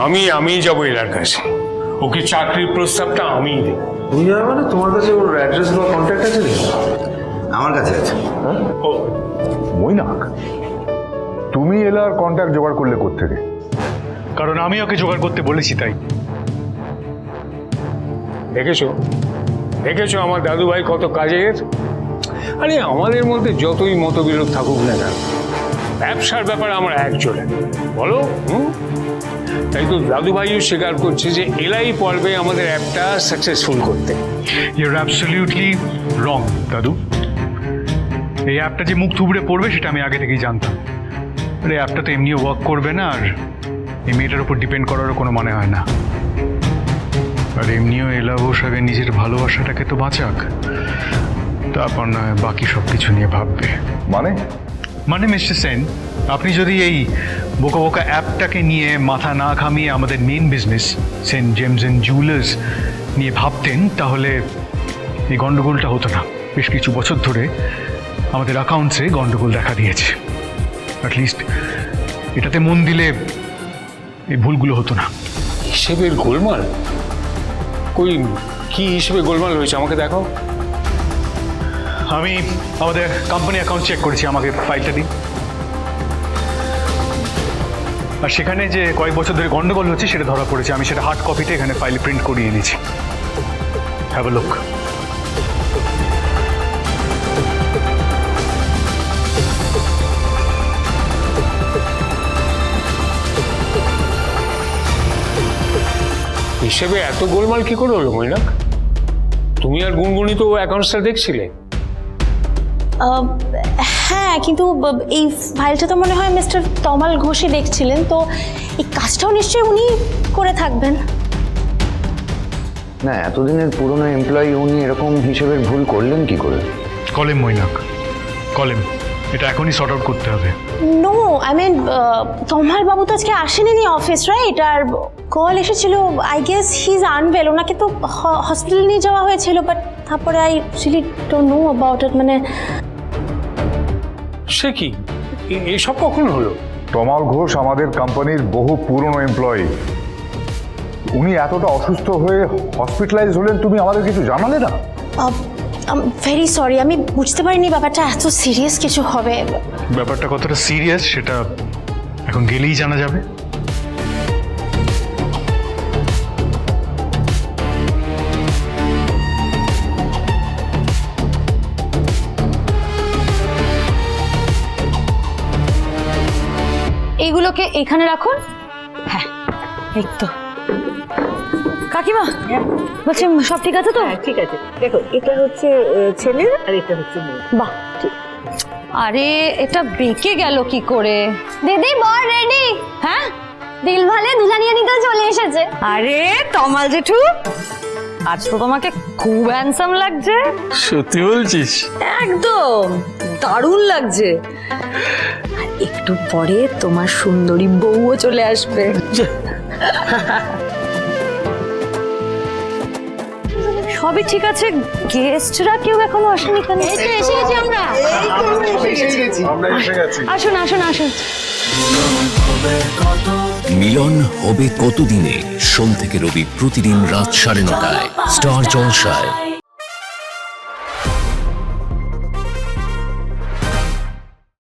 আমি যাবো এলার কাছে, ওকে চাকরির প্রস্তাবটা আমিই দেব। তুমি যাবে মানে? তোমার কাছে ওর অ্যাড্রেস বা কন্ট্যাক্ট আছে? আমার কাছে আছে। ও মৈনাক, তুমি এলার কন্ট্যাক্ট জোগাড় করলে কোত্থেকে? কারণ আমি ওকে জোগাড় করতে বলেছি তাই। দেখেছো আমার দাদু ভাই কত কাজের। আরে আমাদের মধ্যে যতই মতবিরোধ থাকুক না কেন, ব্যবসার ব্যাপারে আমরা একজোড়ে, বলো? তাই তো দাদু ভাইও স্বীকার করছে যে এলাই পারবে আমাদের অ্যাপটা সাকসেসফুল করতে। ইউর অ্যাবসলিউটলি রং দাদু। এই অ্যাপটা যে মুখ থুবড়ে পড়বে সেটা আমি আগে থেকেই জানতাম। আর এই অ্যাপটা তো এমনিও ওয়ার্ক করবে না, আর এই মেয়েটার উপর ডিপেন্ড করারও কোনো মানে হয় না। আর এমনিও এলা বস আগে নিজের ভালোবাসাটাকে তো বাঁচাক, তারপর না বাকি সব কিছু নিয়ে ভাববে। মানে মিস্টার সেন, আপনি যদি এই বোকা বোকা অ্যাপটাকে নিয়ে মাথা না ঘামিয়ে আমাদের main business Saint James and jewellers নিয়ে ভাবতেন, তাহলে এই গন্ডগোলটা হতো না। বেশ কিছু বছর ধরে আমাদের অ্যাকাউন্টসে গন্ডগোল দেখা দিয়েছে। অ্যাটলিস্ট এটাতে মন দিলে এই ভুলগুলো হতো না। হিসেবের গোলমাল? কি হিসেবে গোলমাল হয়েছে আমাকে দেখো। আমি আমাদের কোম্পানি অ্যাকাউন্ট চেক করেছি, আমাকে ফাইলটা দিন। আর সেখানে যে কয়েক বছর ধরে গন্ডগোল হচ্ছে সেটা ধরা পড়েছে। আমি সেটা হার্ড কপিতে এখানে ফাইল প্রিন্ট করিয়ে এনেছি। Have a look. হিসেবে এত গোলমাল কি করে হলো মৈনাক? তুমি আর গুনগুনি তো অ্যাকাউন্টসটা দেখছিলে। হ্যাঁ, কিন্তু এই ফাইলটা তো মনে হয় মিস্টার তমাল ঘোষই দেখছিলেন, তো এই কাজটাও নিশ্চয়ই উনি করে থাকবেন। না, এতদিনের পুরনো এমপ্লয়ি উনি এরকম হিসেবের ভুল করলেন কি করে? কলেম মৈনাক, কলেম। এটা এখনই সর্ট আউট করতে হবে। নো, আই মিন তমাল বাবু তো আজকে আসেনি অফিস, রাইট? আর কল এসেছিল, I guess he is unwell. ওনাকে তো হসপিটালে নিয়ে যাওয়া হয়েছিল, বাট তারপরে I really don't know about it. মানে সে কি, এসব কখন হলো? তমাল ঘোষ আমাদের কোম্পানির বহু পুরনো এমপ্লয়ি। উনি এতটা অসুস্থ হয়ে হসপিটালাইজ হলেন, তুমি আমাদের কিছু জানালে না? ভেরি সরি, আমি বুঝতে পারিনি ব্যাপারটা এত সিরিয়াস কিছু হবে। ব্যাপারটা কতটা সিরিয়াস সেটা এখন গেলেই জানা যাবে। এইগুলোকে এখানে রাখুন। হ্যাঁ, এই তো। কাকিমা বলছি সব ঠিক আছে তো? ঠিক আছে। দেখো, এটা হচ্ছে ছেলের আর এটা হচ্ছে মেয়ে। বাহ, ঠিক। আরে এটা বেঁকে গেল কি করে? দিদি বর রেডি? হ্যাঁ, দিলভালে দুলানিয়া নিতে চলে এসেছে। আরে তমাল জেঠু, আজ তো তোমাকে খুব হ্যান্ডসাম লাগছে। সত্যি বলছিস? একদম দারুণ লাগছে। আর একটু পরে তোমার সুন্দরী বউও চলে আসবে। সবই ঠিক আছে, গেস্টরা কেউ এখনো আসেনি কেন? এসে গেছি আমরা। আসুন আসুন আসুন। মিলন হবে কতদিনে? সোম থেকে রবি প্রতিদিন রাত 9:30টায় স্টার জলসায়।